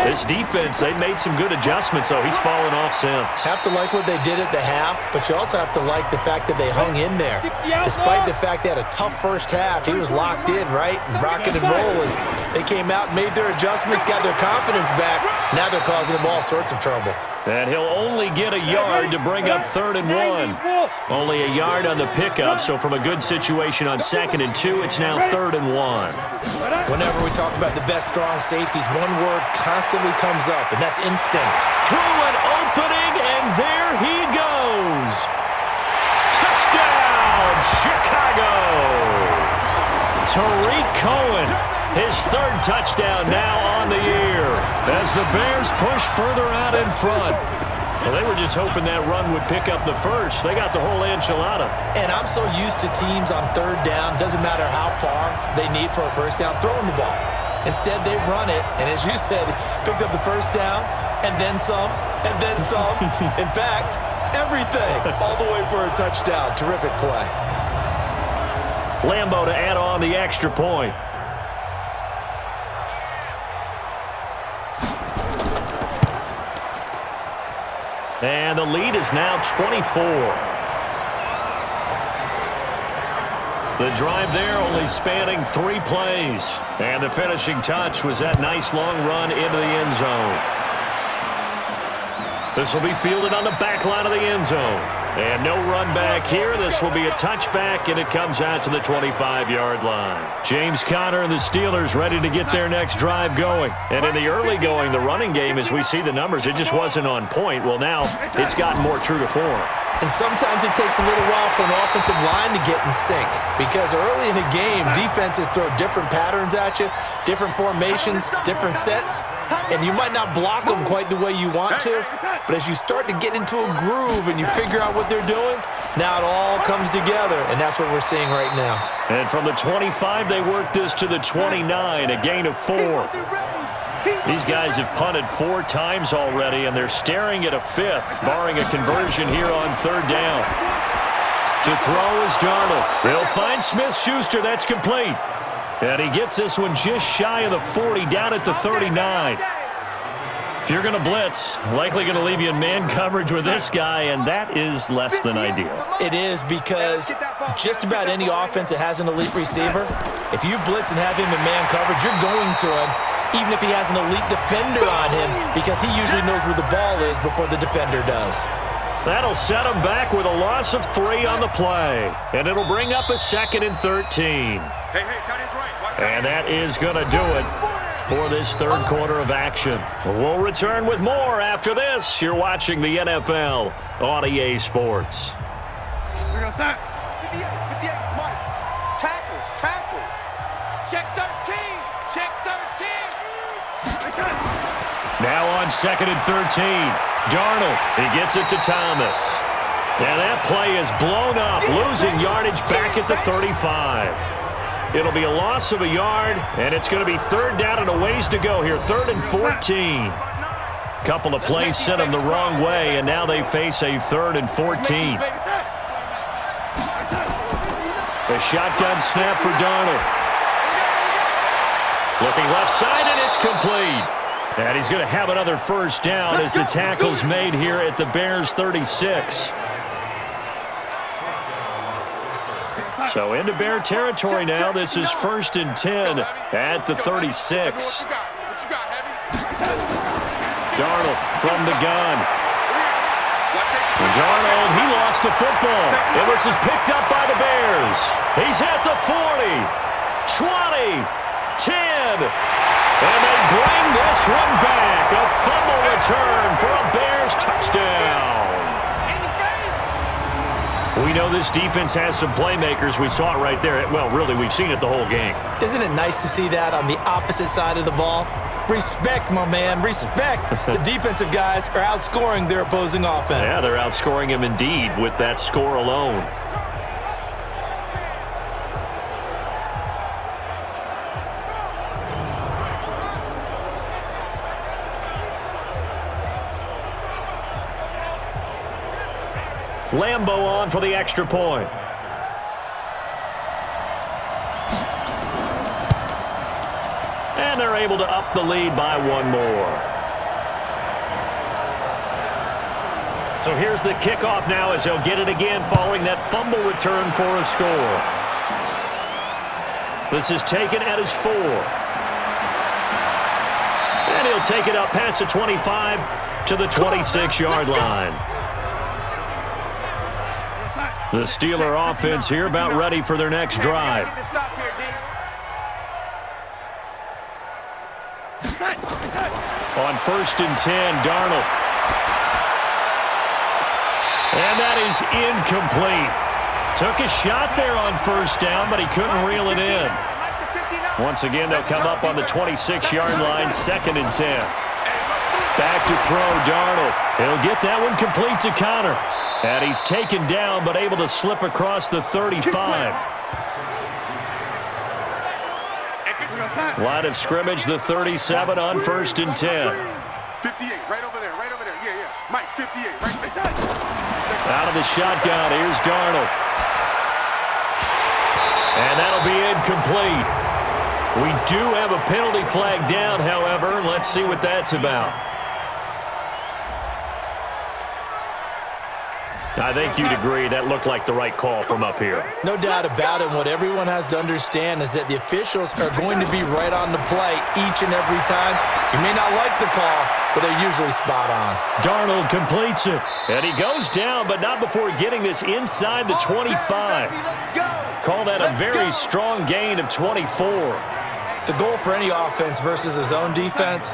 This defense, they've made some good adjustments, though. He's fallen off since. Have to like what they did at the half, but you also have to like the fact that they hung in there. Despite the fact they had a tough first half, he was locked in, right? And rocking and rolling. They came out, made their adjustments, got their confidence back. Now they're causing him all sorts of trouble. And he'll only get a yard to bring up 3rd and 1. Only a yard on the pickup, so from a good situation on 2nd and 2, it's now 3rd and 1. Whenever we talk about the best strong safeties, one word constantly comes up, and that's instincts. Through an opening, and there he goes. Touchdown, Chicago! Tariq Cohen, his 3rd touchdown now on the year as the Bears push further out in front. Well, they were just hoping that run would pick up the first. They got the whole enchilada. And I'm so used to teams on 3rd down, doesn't matter how far they need for a first down, throwing the ball. Instead, they run it, and as you said, picked up the first down, and then some, and then some. In fact, everything, all the way for a touchdown. Terrific play. Lambo to add on the extra point. And the lead is now 24. The drive there only spanning 3 plays. And the finishing touch was that nice long run into the end zone. This will be fielded on the back line of the end zone. And no run back here. This will be a touchback, and it comes out to the 25-yard line. James Conner and the Steelers ready to get their next drive going. And in the early going, the running game, as we see the numbers, it just wasn't on point. Well, now it's gotten more true to form. And sometimes it takes a little while for an offensive line to get in sync because early in a game, defenses throw different patterns at you, different formations, different sets, and you might not block them quite the way you want to, but as you start to get into a groove and you figure out what they're doing, now it all comes together, and that's what we're seeing right now. And from the 25, they work this to the 29, a gain of 4. These guys have punted 4 times already, and they're staring at a 5th, barring a conversion here on 3rd down. To throw is Darnold. They'll find Smith-Schuster. That's complete. And he gets this one just shy of the 40, down at the 39. If you're going to blitz, likely going to leave you in man coverage with this guy, and that is less than ideal. It is because just about any offense that has an elite receiver, if you blitz and have him in man coverage, you're going to him, even if he has an elite defender on him, because he usually knows where the ball is before the defender does. That'll set him back with a loss of 3 on the play. And it'll bring up a 2nd and 13. And that is going to do it for this 3rd quarter of action. We'll return with more after this. You're watching the NFL on EA Sports. We're going to start. 58, Mike. Tackle. Check 13. Check 13. Now on 2nd and 13. Darnold, he gets it to Thomas. And that play is blown up, losing yardage back at the 35. It'll be a loss of a yard, and it's going to be 3rd down and a ways to go here. 3rd and 14. Couple of plays sent them the wrong way, and now they face a 3rd and 14. A shotgun snap for Darnold. Looking left side, and it's complete. And he's going to have another 1st down as the tackle's made here at the Bears' 36. So into Bear territory now. This is 1st and 10 at the 36. Darnold from the gun. Darnold, he lost the football. It was picked up by the Bears. He's at the 40, 20, 10. And they bring this one back. A fumble return for a Bears touchdown. We know this defense has some playmakers. We saw it right there. Well, really, we've seen it the whole game. Isn't it nice to see that on the opposite side of the ball? Respect, my man, respect. The defensive guys are outscoring their opposing offense. Yeah, they're outscoring him indeed with that score alone. Lambeau on for the extra point. And they're able to up the lead by 1 more. So here's the kickoff now as they'll get it again following that fumble return for a score. This is taken at his 4. And he'll take it up past the 25 to the 26-yard line. The Steeler offense here about ready for their next drive. On 1st and 10, Darnold. And that is incomplete. Took a shot there on 1st down, but he couldn't reel it in. Once again, they'll come up on the 26-yard line, 2nd and 10. Back to throw, Darnold. He'll get that one complete to Conner. And he's taken down, but able to slip across the 35. Line of scrimmage, the 37 on 1st and 10. 58, right over there. Yeah. Mike, 58, right there. Out of the shotgun, here's Darnold. And that'll be incomplete. We do have a penalty flag down, however. Let's see what that's about. I think you'd agree that looked like the right call from up here. No doubt about it. What everyone has to understand is that the officials are going to be right on the play each and every time. You may not like the call, but they're usually spot on. Darnold completes it. And he goes down, but not before getting this inside the 25. Call that a very strong gain of 24. The goal for any offense versus his own defense,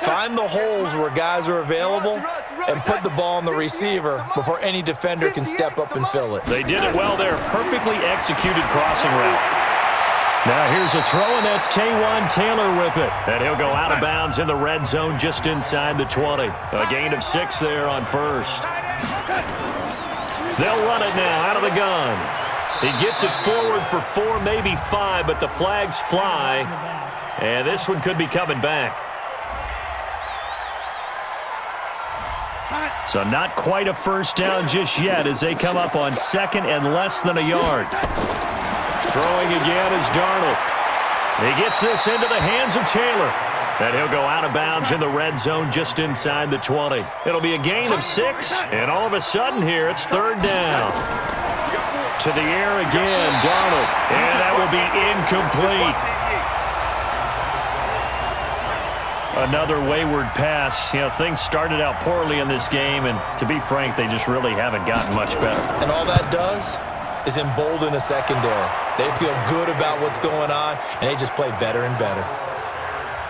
find the holes where guys are available and put the ball on the receiver before any defender can step up and fill it. They did it well there. Perfectly executed crossing route. Now here's a throw, and that's Taywan Taylor with it. And he'll go out of bounds in the red zone just inside the 20. A gain of 6 there on first. They'll run it now out of the gun. He gets it forward for 4, maybe 5, but the flags fly. And this one could be coming back. So not quite a first down just yet as they come up on 2nd and less than a yard. Throwing again is Darnold. He gets this into the hands of Taylor. And he'll go out of bounds in the red zone just inside the 20. It'll be a gain of 6, and all of a sudden here it's 3rd down. To the air again, Darnold. And that will be incomplete. Another wayward pass. You know, things started out poorly in this game, and to be frank, they just really haven't gotten much better. And all that does is embolden a secondary. They feel good about what's going on, and they just play better and better.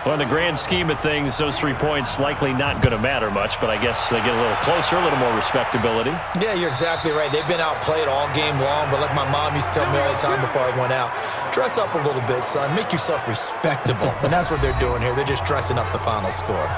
Well, in the grand scheme of things, those 3 points likely not going to matter much, but I guess they get a little closer, a little more respectability. Yeah, you're exactly right. They've been outplayed all game long, but like my mom used to tell me all the time before I went out, dress up a little bit, son. Make yourself respectable. And that's what they're doing here. They're just dressing up the final score.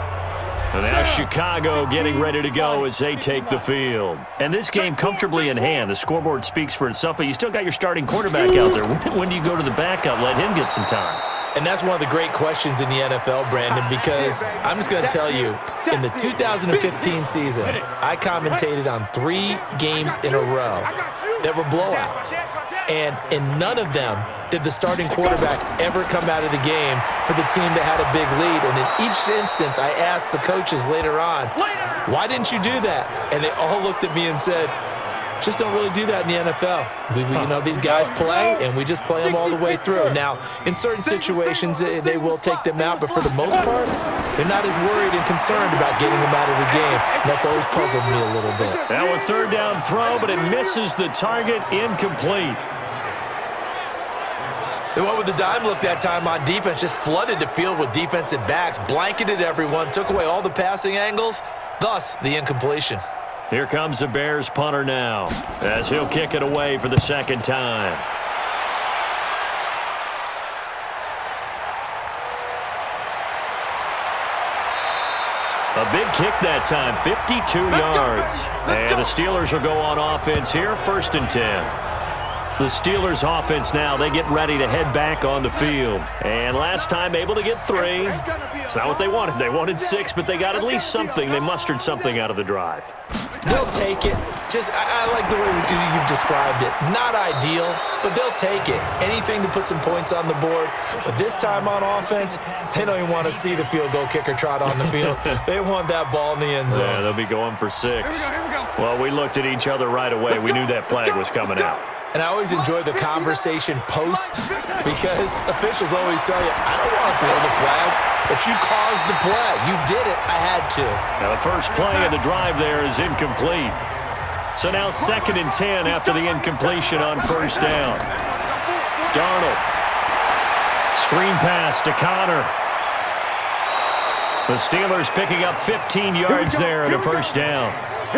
And now Chicago getting ready to go as they take the field. And this game comfortably in hand. The scoreboard speaks for itself, but you still got your starting quarterback out there. When do you go to the backup? Let him get some time. And that's one of the great questions in the NFL, Brandon, because I'm just going to tell you, in the 2015 season, I commentated on 3 games in a row that were blowouts. And in none of them did the starting quarterback ever come out of the game for the team that had a big lead. And in each instance, I asked the coaches later on, why didn't you do that? And they all looked at me and said, just don't really do that in the NFL. You know, these guys play, and we just play them all the way through. Now, in certain situations, they will take them out, but for the most part, they're not as worried and concerned about getting them out of the game. And that's always puzzled me a little bit. Now a 3rd down throw, but it misses the target, incomplete. They went with the dime look that time on defense, just flooded the field with defensive backs, blanketed everyone, took away all the passing angles, thus the incompletion. Here comes the Bears punter now as he'll kick it away for the 2nd time. A big kick that time, 52 yards. And the Steelers will go on offense here, 1st and 10. The Steelers offense now, they get ready to head back on the field. And last time able to get 3. It's not what they wanted. They wanted 6, but they got at least something. They mustered something out of the drive. They'll take it. I like the way you've described it. Not ideal, but they'll take it. Anything to put some points on the board. But this time on offense, they don't even want to see the field goal kicker trot on the field. They want that ball in the end zone. Yeah, they'll be going for 6. Well, we looked at each other right away. We knew that flag was coming out. And I always enjoy the conversation post because officials always tell you, I don't want to throw the flag, but you caused the play. You did it. I had to. Now the first play of the drive there is incomplete. So now 2nd and 10 after the incompletion on 1st down. Darnold. Screen pass to Connor. The Steelers picking up 15 yards there in a 1st down.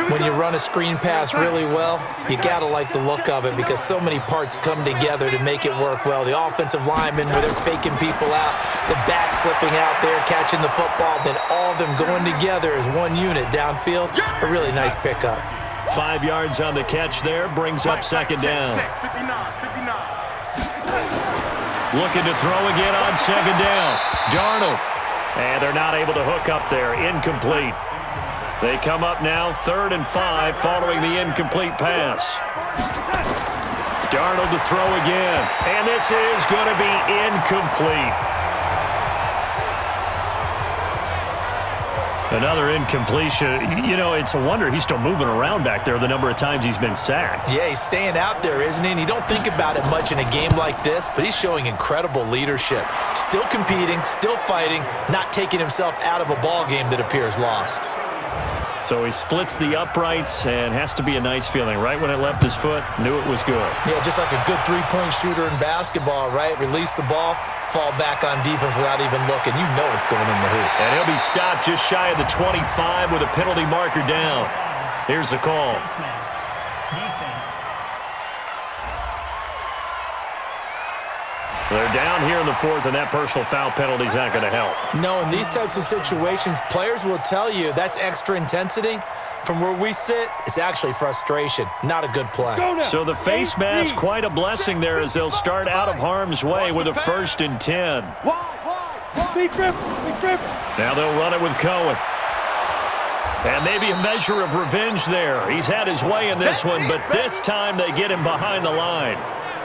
When you run a screen pass really well, you got to like the look of it because so many parts come together to make it work well. The offensive linemen, where they're faking people out, the back slipping out there, catching the football, then all of them going together as one unit downfield. A really nice pickup. 5 yards on the catch there, brings up 2nd down. Looking to throw again on 2nd down. Darnold. And they're not able to hook up there. Incomplete. They come up now 3rd and 5 following the incomplete pass. Darnold to throw again. And this is going to be incomplete. Another incompletion. You know, it's a wonder he's still moving around back there the number of times he's been sacked. Yeah, he's staying out there, isn't he? And you don't think about it much in a game like this, but he's showing incredible leadership. Still competing, still fighting, not taking himself out of a ball game that appears lost. So he splits the uprights and has to be a nice feeling. Right when it left his foot, knew it was good. Yeah, just like a good three-point shooter in basketball, right? Release the ball, fall back on defense without even looking. You know it's going in the hoop. And he'll be stopped just shy of the 25 with a penalty marker down. Here's the call. Face mask. Defense. They're down here in the fourth, and that personal foul penalty is not going to help. No, in these types of situations, players will tell you that's extra intensity. From where we sit, it's actually frustration. Not a good play. So the face mask, quite a blessing there as they'll start out of harm's way with a 1st and 10. Big grip, big grip. Now they'll run it with Cohen. And maybe a measure of revenge there. He's had his way in this one, but this time they get him behind the line.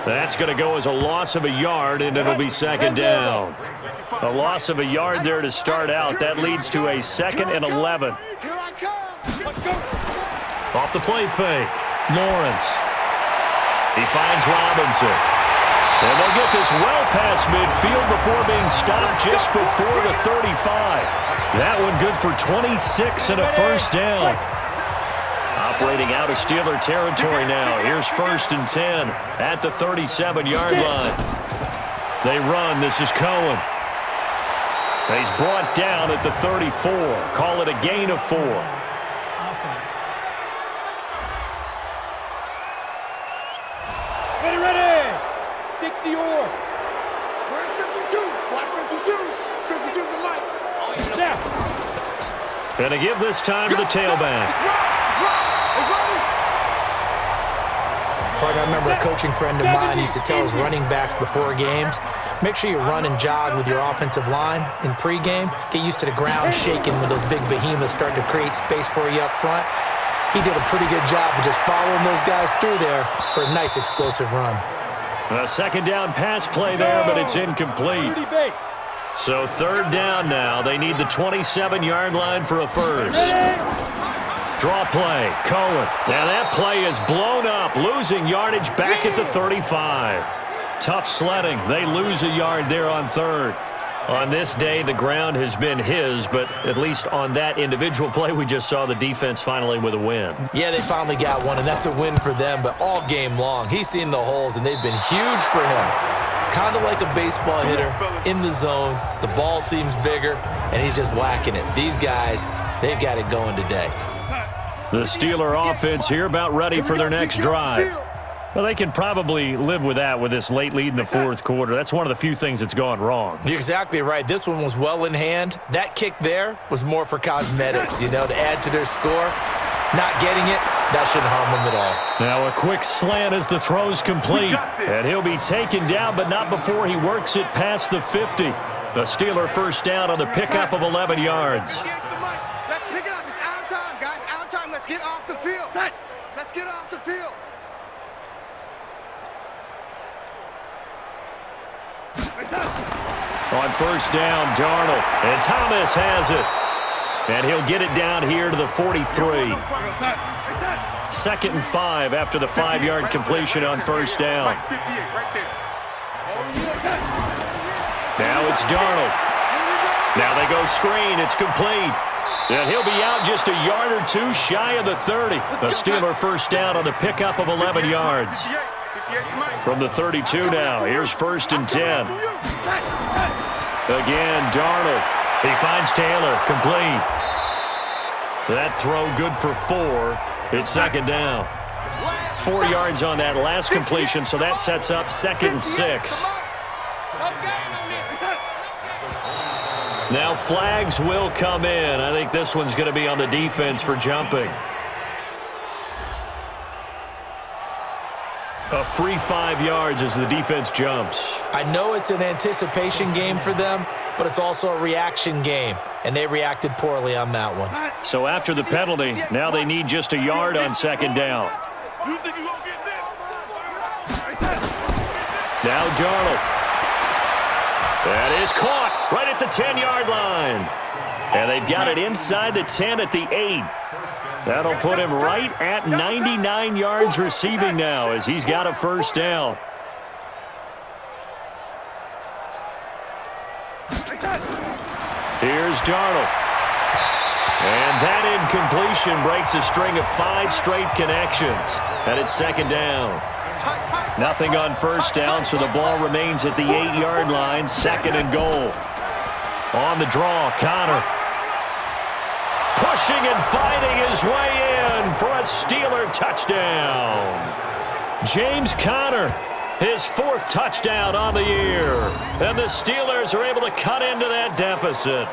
That's going to go as a loss of a yard, and it'll be 2nd down. A loss of a yard there to start out. That leads to a 2nd and 11. Off the play fake. Lawrence. He finds Robinson. And they'll get this well past midfield before being stopped just before the 35. That one good for 26 and a 1st down. Operating out of Steeler territory now. Here's 1st and 10 at the 37-yard line. They run. This is Cohen. He's brought down at the 34. Call it a gain of 4. Offense. Ready. 60 or. We're in 52. Black 52. 52 is the light. Down. Going to give this time to the tailback. I remember a coaching friend of mine used to tell his running backs before games, make sure you run and jog with your offensive line in pregame. Get used to the ground shaking when those big behemoths start to create space for you up front. He did a pretty good job of just following those guys through there for a nice explosive run. A 2nd down pass play there, but it's incomplete. So 3rd down now. They need the 27-yard line for a 1st. Draw play, Cohen. Now that play is blown up, losing yardage back at the 35. Tough sledding. They lose a yard there on 3rd. On this day, the ground has been his, but at least on that individual play, we just saw the defense finally with a win. Yeah, they finally got one, and that's a win for them, but all game long, he's seen the holes, and they've been huge for him. Kind of like a baseball hitter in the zone. The ball seems bigger, and he's just whacking it. These guys, they've got it going today. The Steeler offense here about ready for their next drive. Well, they can probably live with that with this late lead in the 4th quarter. That's one of the few things that's gone wrong. You're exactly right. This one was well in hand. That kick there was more for cosmetics, you know, to add to their score. Not getting it, that shouldn't harm them at all. Now a quick slant as the throw's complete. And he'll be taken down, but not before he works it past the 50. The Steeler 1st down on the pickup of 11 yards. Let's pick it up. It's out of time, guys. Out of time. Let's get off the field. Let's get off the field. On 1st down, Darnold. And Thomas has it. And he'll get it down here to the 43. 2nd and 5 after the 5-yard completion on 1st down. Now it's Darnold. Now they go screen. It's complete. And he'll be out just a yard or two shy of the 30. The Steeler 1st down on the pickup of 11 yards. From the 32 now, here's 1st and 10. Again, Darnold. He finds Taylor, complete. That throw good for 4. It's 2nd down. 4 yards on that last completion, so that sets up 2nd and 6. Now flags will come in. I think this one's going to be on the defense for jumping. A free 5 yards as the defense jumps. I know it's an anticipation game for them, but it's also a reaction game, and they reacted poorly on that one. So after the penalty, now they need just a yard on 2nd down. Now Darnold. That is caught right at the 10-yard line. And they've got it inside the 10 at the 8. That'll put him right at 99 yards receiving now as he's got a first down. Here's Darnold. And that incompletion breaks a string of 5 straight connections. And it's second down. Nothing on first down, so the ball remains at the 8-yard line, second and goal. On the draw, Connor. Pushing and fighting his way in for a Steeler touchdown. James Conner, his 4th touchdown on the year. And the Steelers are able to cut into that deficit.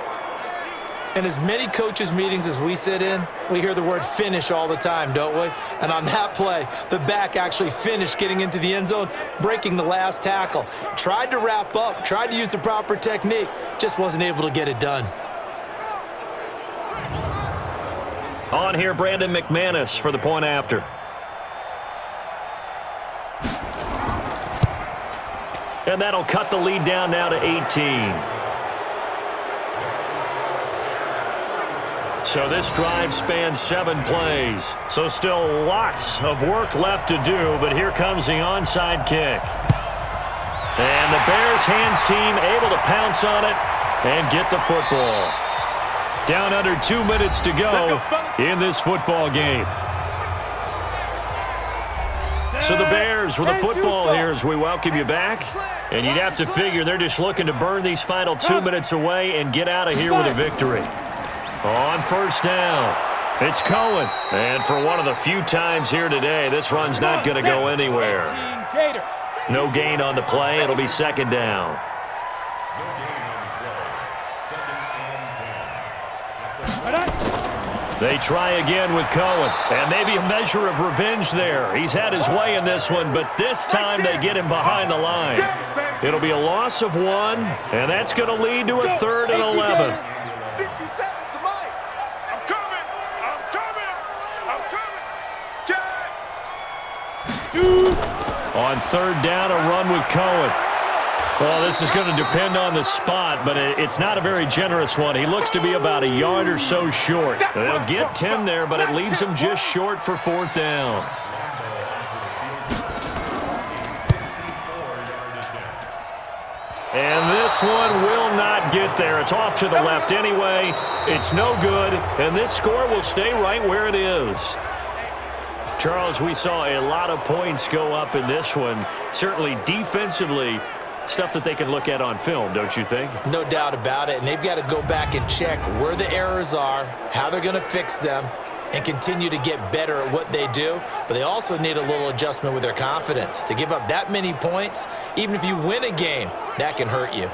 In as many coaches' meetings as we sit in, we hear the word finish all the time, don't we? And on that play, the back actually finished getting into the end zone, breaking the last tackle. Tried to wrap up, tried to use the proper technique, just wasn't able to get it done. On here, Brandon McManus for the point after. And that'll cut the lead down now to 18. So this drive spans 7 plays. So still lots of work left to do, but here comes the onside kick. And the Bears hands team able to pounce on it and get the football. Down under 2 minutes to go in this football game. So the Bears with the football here as we welcome you back. And you'd have to figure they're just looking to burn these final 2 minutes away and get out of here with a victory. On first down, it's Cohen. And for one of the few times here today, this run's not going to go anywhere. No gain on the play. It'll be second down. They try again with Cohen. And maybe a measure of revenge there. He's had his way in this one, but this time they get him behind the line. It'll be a loss of 1, and that's going to lead to a 3rd and 11. On third down, a run with Cohen. Well, this is going to depend on the spot, but it's not a very generous one. He looks to be about a yard or so short. They'll get 10 there, but it leaves him just short for 4th down. And this one will not get there. It's off to the left anyway. It's no good, and this score will stay right where it is. Charles, we saw a lot of points go up in this one. Certainly defensively, stuff that they can look at on film, don't you think? No doubt about it, and they've got to go back and check where the errors are, how they're going to fix them, and continue to get better at what they do. But they also need a little adjustment with their confidence. To give up that many points, even if you win a game, that can hurt you.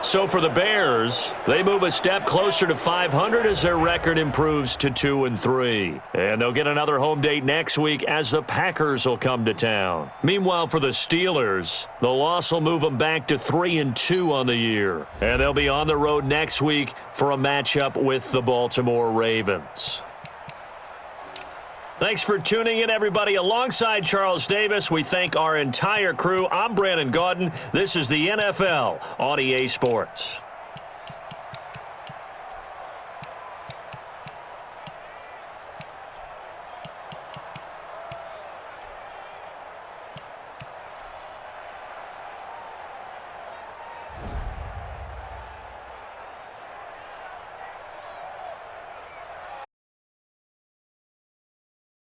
So for the Bears, they move a step closer to 500 as their record improves to 2-3. And they'll get another home date next week as the Packers will come to town. Meanwhile, for the Steelers, the loss will move them back to 3-2 on the year. And they'll be on the road next week for a matchup with the Baltimore Ravens. Thanks for tuning in, everybody. Alongside Charles Davis, we thank our entire crew. I'm Brandon Gaudin. This is the NFL on EA Sports.